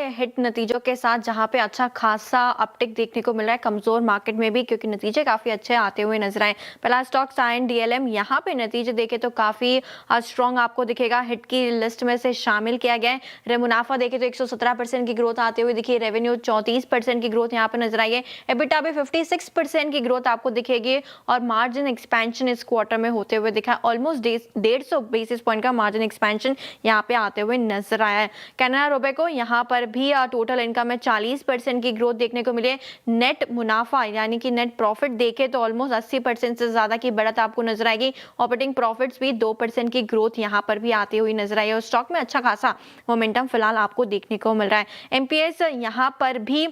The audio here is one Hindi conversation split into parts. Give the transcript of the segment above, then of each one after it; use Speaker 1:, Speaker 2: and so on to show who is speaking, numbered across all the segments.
Speaker 1: हिट नतीजों के साथ जहां पे अच्छा खासा अपटिक देखने को मिल रहा है कमजोर मार्केट में भी, क्योंकि नतीजे काफी अच्छे आते हुए नजर आए। पहला स्टॉक साइन डीएलएम, यहाँ पे नतीजे देखे तो काफी स्ट्रॉन्ग आपको दिखेगा, हिट की लिस्ट में से शामिल किया गया है। मुनाफा देखे तो 117% की ग्रोथ आते हुए दिखी, रेवेन्यू 34% की ग्रोथ यहाँ पे नजर आई है, एबिटा भी 56% की ग्रोथ आपको दिखेगी और मार्जिन एक्सपेंशन इस क्वार्टर में होते हुए दिखा है। ऑलमोस्ट 150 बेसिस पॉइंट का मार्जिन एक्सपेंशन यहाँ पे आते हुए नजर आया है। कैनरा रोबेको यहाँ पर भी टोटल इनकम में 40% की ग्रोथ देखने को मिले। नेट मुनाफा यानी कि नेट प्रॉफिट देखे तो ऑलमोस्ट 80% से ज्यादा की बढ़त आपको नजर आएगी। ऑपरेटिंग प्रॉफिट्स भी 2% की ग्रोथ यहाँ पर भी आती हुई नजर आई है और स्टॉक में अच्छा खासा मोमेंटम फिलहाल आपको देखने को मिल रहा है। एमपीएस यहाँ पर भी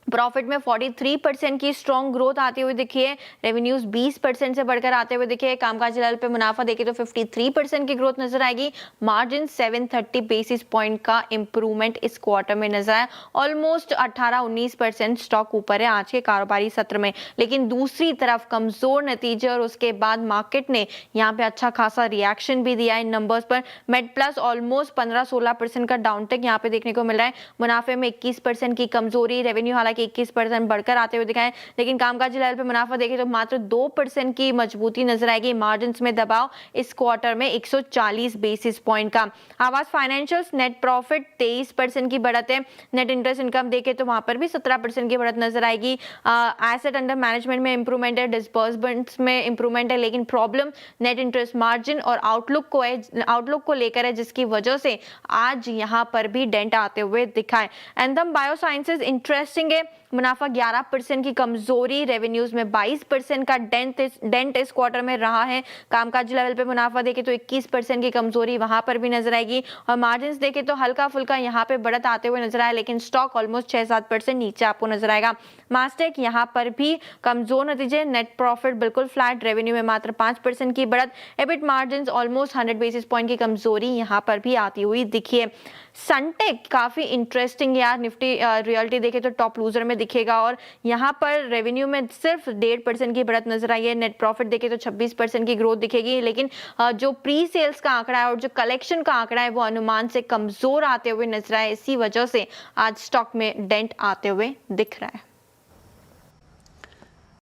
Speaker 1: प्रॉफिट में 43% की स्ट्रॉन्ग ग्रोथ आती हुई दिखी है, रेवेन्यूज 20% से बढ़कर आते हुए दिखे। कामकाजी लेवल पे मुनाफा देखे तो 53% की ग्रोथ नजर आएगी। मार्जिन 730 बेसिस पॉइंट का इंप्रूवमेंट इस क्वार्टर में नजर आया। ऑलमोस्ट 18-19% स्टॉक ऊपर है आज के कारोबारी सत्र में, लेकिन दूसरी तरफ कमजोर नतीजे और उसके बाद मार्केट ने यहाँ पे अच्छा खासा रिएक्शन भी दिया इन नंबर्स पर। मेड प्लस ऑलमोस्ट 15-16% का डाउनटेक यहाँ पे देखने को मिल रहा है। मुनाफे में 21% की कमजोरी, रेवेन्यू हालांकि 21% बढ़कर आते हुए दिखाएं, लेकिन कामकाजी लेवल पे मुनाफा देखें तो मात्र 2% की मजबूती नजर आएगी। मार्जिन में दबाव इस क्वार्टर में 140 बेसिस पॉइंट का। आवास फाइनेंशियल्स नेट प्रॉफिट 23% की बढ़त है। नेट इंटरेस्ट इनकम देखें तो वहां पर भी 17% की बढ़त नजर आएगी। एसेट अंडर मैनेजमेंट में इंप्रूवमेंट है, डिस्बर्समेंट्स में इंप्रूवमेंट है, लेकिन प्रॉब्लम नेट इंटरेस्ट मार्जिन और आउटलुक को लेकर है, जिसकी वजह से आज यहां पर भी डेंट आते हुए दिखाए। एंथम बायोसाइंसेज इंटरेस्टिंग है, मुनाफा 11% की कमजोरी, रेवेन्यूज में 22% का डेंट इस क्वार्टर में रहा है। कामकाजी लेवल पे मुनाफा देखे तो 21% की कमजोरी वहां पर भी नजर आएगी और मार्जिन्स देखे तो हल्का फुल्का यहाँ पे बढ़त आते हुए नजर आया, लेकिन स्टॉक ऑलमोस्ट 6-7% नीचे आपको नजर आएगा। मास्टेक यहाँ पर भी कमजोर नतीजे, नेट प्रॉफिट बिल्कुल फ्लैट, रेवेन्यू में मात्र 5% की बढ़त, EBIT margin almost 100 basis point की कमजोरी यहाँ पर भी आती हुई दिखी है। सनटेक काफी इंटरेस्टिंग यार, निफ्टी रियलिटी देखे तो टॉप लूजर में दिखेगा और यहाँ पर रेवेन्यू में सिर्फ 1.5% की बढ़त नजर आई है। नेट प्रॉफिट देखे तो 26% की ग्रोथ दिखेगी, लेकिन जो प्री सेल्स का आंकड़ा है और जो कलेक्शन का आंकड़ा है वो अनुमान से कमजोर आते हुए नजर आए। इसी वजह से आज स्टॉक में डेंट आते हुए दिख रहा है।